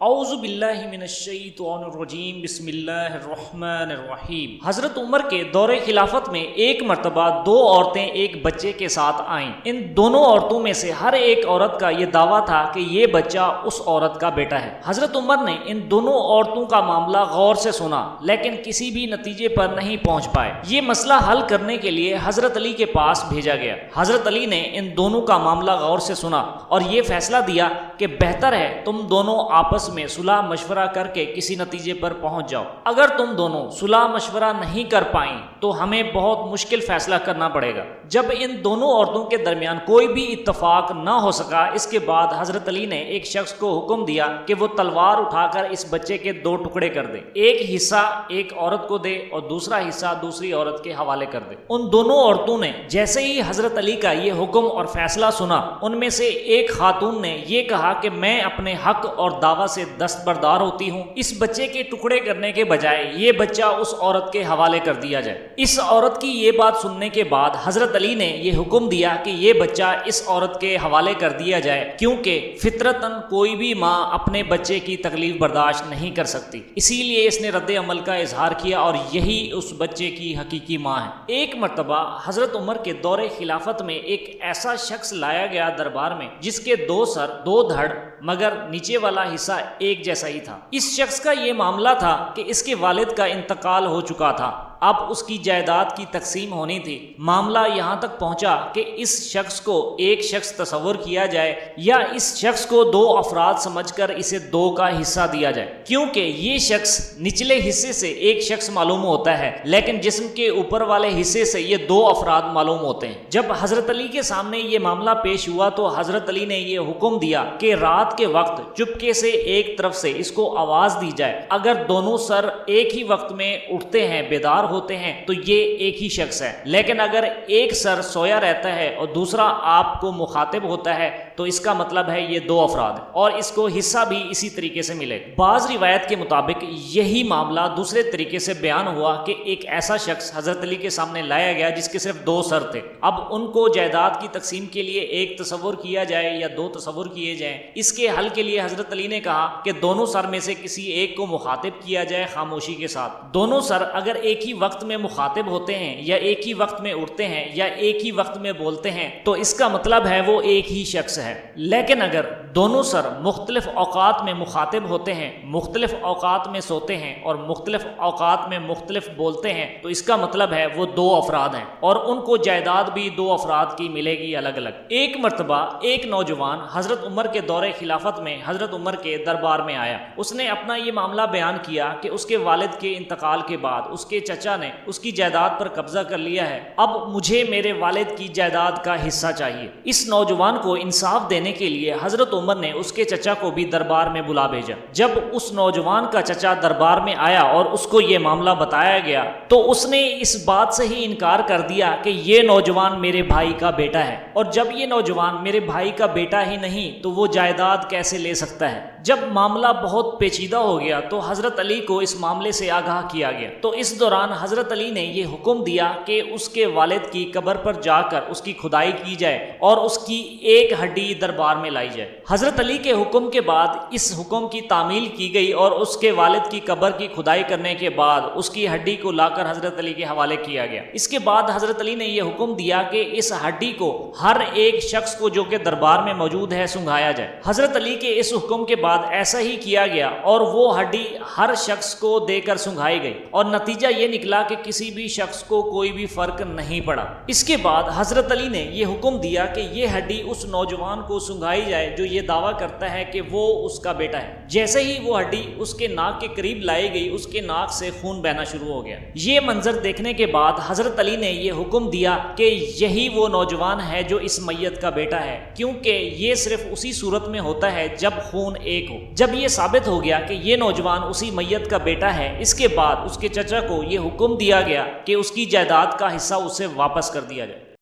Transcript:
اعوذ باللہ من الشیطان الرجیم بسم اللہ الرحمن الرحیم۔ حضرت عمر کے دور خلافت میں ایک مرتبہ دو عورتیں ایک بچے کے ساتھ آئیں۔ ان دونوں عورتوں میں سے ہر ایک عورت کا یہ دعویٰ تھا کہ یہ بچہ اس عورت کا بیٹا ہے۔ حضرت عمر نے ان دونوں عورتوں کا معاملہ غور سے سنا لیکن کسی بھی نتیجے پر نہیں پہنچ پائے۔ یہ مسئلہ حل کرنے کے لیے حضرت علی کے پاس بھیجا گیا۔ حضرت علی نے ان دونوں کا معاملہ غور سے سنا اور یہ فیصلہ دیا کہ بہتر ہے تم دونوں آپس میں صلح مشورہ کر کے کسی نتیجے پر پہنچ جاؤ۔ اگر تم دونوں صلح مشورہ نہیں کر پائیں تو ہمیں بہت مشکل فیصلہ کرنا پڑے گا۔ جب ان دونوں عورتوں کے درمیان کوئی بھی اتفاق نہ ہو سکا، اس کے بعد حضرت علی نے ایک شخص کو حکم دیا کہ وہ تلوار اٹھا کر اس بچے کے دو ٹکڑے کر دے، ایک حصہ ایک عورت کو دے اور دوسرا حصہ دوسری عورت کے حوالے کر دے۔ ان دونوں عورتوں نے جیسے ہی حضرت علی کا یہ حکم اور فیصلہ سنا، ان میں سے ایک خاتون نے یہ کہا کہ میں اپنے حق اور دعویٰ سے دستبردار ہوتی ہوں، اس بچے کے ٹکڑے کرنے کے بجائے یہ بچہ اس عورت کے حوالے کر دیا جائے۔ اس عورت کی یہ بات سننے کے بعد حضرت علی نے یہ حکم دیا کہ یہ بچہ اس عورت کے حوالے کر دیا جائے، کیونکہ فطرتاً کوئی بھی ماں اپنے بچے کی تکلیف برداشت نہیں کر سکتی، اسی لیے اس نے رد عمل کا اظہار کیا اور یہی اس بچے کی حقیقی ماں ہے۔ ایک مرتبہ حضرت عمر کے دور خلافت میں ایک ایسا شخص لایا گیا دربار میں جس کے دو سر دو دھڑ مگر نیچے والا حصہ ایک جیسا ہی تھا۔ اس شخص کا یہ معاملہ تھا کہ اس کے والد کا انتقال ہو چکا تھا، اب اس کی جائیداد کی تقسیم ہونی تھی۔ معاملہ یہاں تک پہنچا کہ اس شخص کو ایک شخص تصور کیا جائے یا اس شخص کو دو افراد سمجھ کر اسے دو کا حصہ دیا جائے، کیونکہ یہ شخص نچلے حصے سے ایک شخص معلوم ہوتا ہے لیکن جسم کے اوپر والے حصے سے یہ دو افراد معلوم ہوتے ہیں۔ جب حضرت علی کے سامنے یہ معاملہ پیش ہوا تو حضرت علی نے یہ حکم دیا کہ رات کے وقت چپکے سے ایک طرف سے اس کو آواز دی جائے، اگر دونوں سر ایک ہی وقت میں اٹھتے ہیں بیدار ہوتے ہیں تو یہ ایک ہی شخص ہے، لیکن اگر ایک سر سویا رہتا ہے اور دوسرا آپ کو مخاطب ہوتا ہے تو اس کا مطلب ہے یہ دو افراد ہیں اور اس کو حصہ بھی اسی طریقے سے ملے۔ بعض روایت کے مطابق یہی معاملہ دوسرے طریقے سے بیان ہوا کہ ایک ایسا شخص حضرت علی کے سامنے لایا گیا جس کے صرف دو سر تھے، اب ان کو جائیداد کی تقسیم کے لیے ایک تصور کیا جائے یا دو تصور کیے جائیں۔ اس کے حل کے لیے حضرت علی نے کہا کہ دونوں سر میں سے کسی ایک کو مخاطب کیا جائے خاموشی کے ساتھ۔ دونوں سر اگر ایک ہی وقت میں مخاطب ہوتے ہیں یا ایک ہی وقت میں اٹھتے ہیں یا ایک ہی وقت میں بولتے ہیں تو اس کا مطلب ہے وہ ایک ہی شخص ہے، لیکن اگر دونوں سر مختلف اوقات میں مخاطب ہوتے ہیں، مختلف اوقات میں سوتے ہیں اور مختلف اوقات میں مختلف بولتے ہیں تو اس کا مطلب ہے وہ دو افراد ہیں اور ان کو جائیداد بھی دو افراد کی ملے گی الگ الگ۔ ایک مرتبہ ایک نوجوان حضرت عمر کے دور خلافت میں حضرت عمر کے دربار میں آیا۔ اس نے اپنا یہ معاملہ بیان کیا کہ اس کے والد کے انتقال کے بعد اس کے چچا نے اس کی جائیداد پر قبضہ کر لیا ہے، اب مجھے میرے والد کی جائیداد کا حصہ چاہیے۔ اس نوجوان کو انصاف دینے کے لیے حضرت عمر نے اس کے چچا کو بھی دربار میں بلا بھیجا۔ جب اس نوجوان کا چچا دربار میں آیا اور اس کو یہ معاملہ بتایا گیا تو اس نے اس بات سے ہی انکار کر دیا کہ یہ نوجوان میرے بھائی کا بیٹا ہے، اور جب یہ نوجوان میرے بھائی کا بیٹا ہی نہیں تو وہ جائیداد کیسے لے سکتا ہے؟ جب معاملہ بہت پیچیدہ ہو گیا تو حضرت علی کو اس معاملے سے آگاہ کیا گیا، تو اس دوران حضرت علی نے یہ حکم دیا کہ اس کے والد کی قبر پر جا کر اس کی کھدائی کی جائے اور اس کی ایک ہڈی دربار میں لائی جائے۔ حضرت علی کے حکم کے بعد اس حکم کی تعمیل کی گئی اور اس کے والد کی قبر کی کھدائی کرنے کے بعد اس کی ہڈی کو لا کر حضرت علی کے حوالے کیا گیا۔ اس کے بعد حضرت علی نے یہ حکم دیا کہ اس ہڈی کو ہر ایک شخص کو جو کہ دربار میں موجود ہے سنگھایا جائے۔ حضرت علی کے اس حکم کے بعد ایسا ہی کیا گیا اور وہ ہڈی ہر شخص کو دے کر سنگھائی گئی اور نتیجہ یہ نکلا کہ کسی بھی شخص کو کوئی بھی فرق نہیں پڑا۔ اس کے بعد حضرت علی نے یہ حکم دیا کہ یہ ہڈی اس نوجوان کو سنگھائی جائے جو یہ دعویٰ کرتا ہے کہ وہ اس کا بیٹا ہے۔ جیسے ہی وہ ہڈی اس کے ناک کے قریب لائی گئی اس کے ناک سے خون بہنا شروع ہو گیا۔ یہ منظر دیکھنے کے بعد حضرت علی نے یہ حکم دیا کہ یہی وہ نوجوان ہے جو اس میت کا بیٹا ہے، کیونکہ یہ صرف اسی صورت میں ہوتا ہے جب خون ایک ہو۔ جب یہ ثابت ہو گیا کہ یہ نوجوان اسی میت کا بیٹا ہے، اس کے بعد اس کے چچا کو یہ حکم دیا گیا کہ اس کی جائیداد کا حصہ اسے واپس کر دیا جائے۔